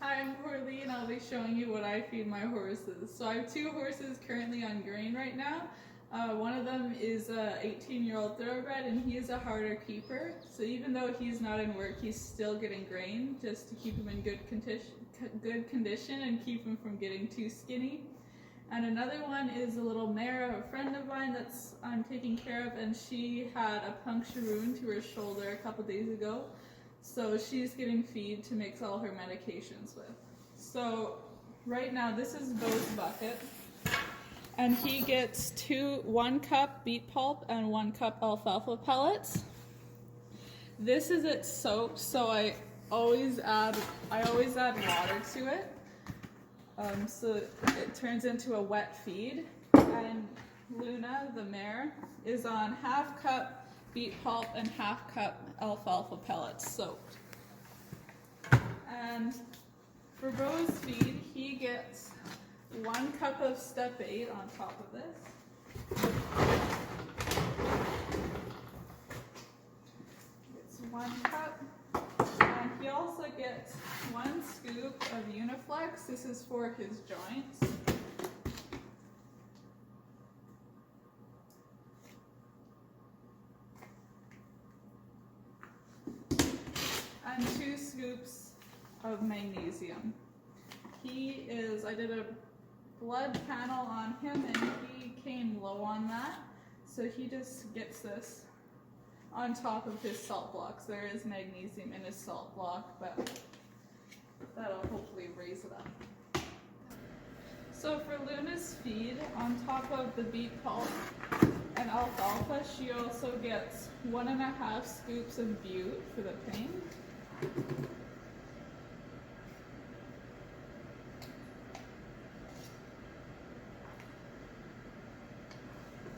Hi, I'm Corley and I'll be showing you what I feed my horses. So I have two horses currently on grain right now. One of them is a 18-year-old thoroughbred and he is a harder keeper. So even though he's not in work, he's still getting grain just to keep him in good condition and keep him from getting too skinny. And another one is a little mare of a friend of mine that's I'm taking care of, and she had a puncture wound to her shoulder a couple days ago. So she's getting feed to mix all her medications with. So right now this is Bo's bucket, and he gets 1 cup beet pulp and 1 cup alfalfa pellets. This is it soaked, so I always add water to it. So it turns into a wet feed. And Luna, the mare, is on 1/2 cup beet pulp and 1/2 cup alfalfa pellets soaked. And for Bo's feed, he gets 1 cup of step 8 on top of this. It's 1 cup. And he also gets 1 scoop of Uniflex. This is for his joints. And 2 scoops of magnesium. I did a blood panel on him and he came low on that. So he just gets this on top of his salt blocks. There is magnesium in his salt block, but that'll hopefully raise it up. So for Luna's feed, on top of the beet pulp and alfalfa, she also gets 1.5 scoops of bute for the pain.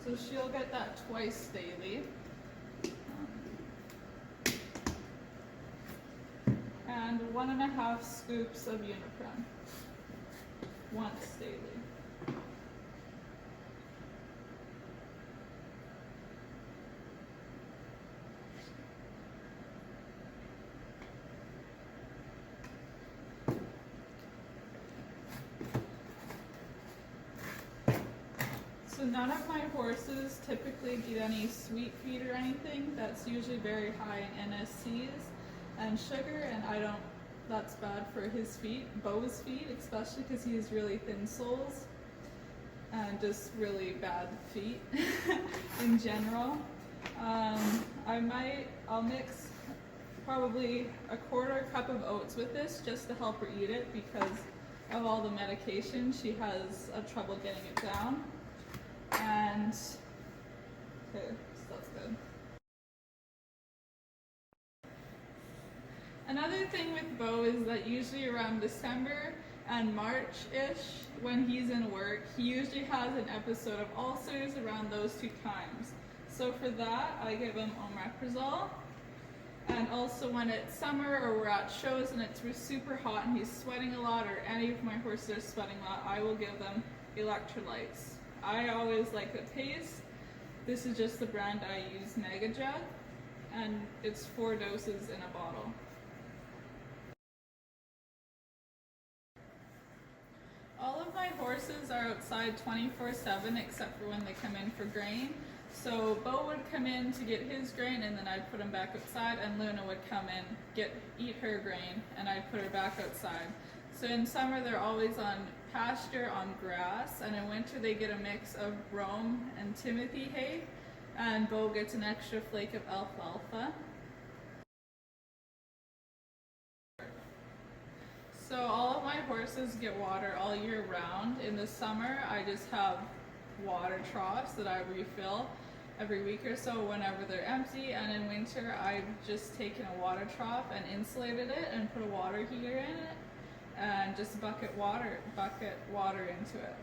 So she'll get that twice daily. And 1.5 scoops of Uniprem once daily. So none of my horses typically get any sweet feed or anything. That's usually very high in NSCs and sugar, and that's bad for his feet, Bo's feet, especially because he has really thin soles and just really bad feet in general. I'll mix probably 1/4 cup of oats with this just to help her eat it because of all the medication. She has trouble getting it down. And okay, so that's good. Another thing with Bo is that usually around December and March-ish, when he's in work, he usually has an episode of ulcers around those 2 times. So for that, I give him omeprazole. And also when it's summer or we're at shows and it's super hot and he's sweating a lot, or any of my horses are sweating a lot, I will give them electrolytes. I always like the Pace. This is just the brand I use, Megajug, and it's 4 doses in a bottle. All of my horses are outside 24/7 except for when they come in for grain. So Bo would come in to get his grain and then I'd put him back outside, and Luna would come in, eat her grain, and I'd put her back outside. So in summer they're always on pasture on grass, and in winter they get a mix of brome and timothy hay, and Bo gets an extra flake of alfalfa. So all of my horses get water all year round. In the summer I just have water troughs that I refill every week or so whenever they're empty, and in winter I've just taken a water trough and insulated it and put a water heater in it and just bucket water into it.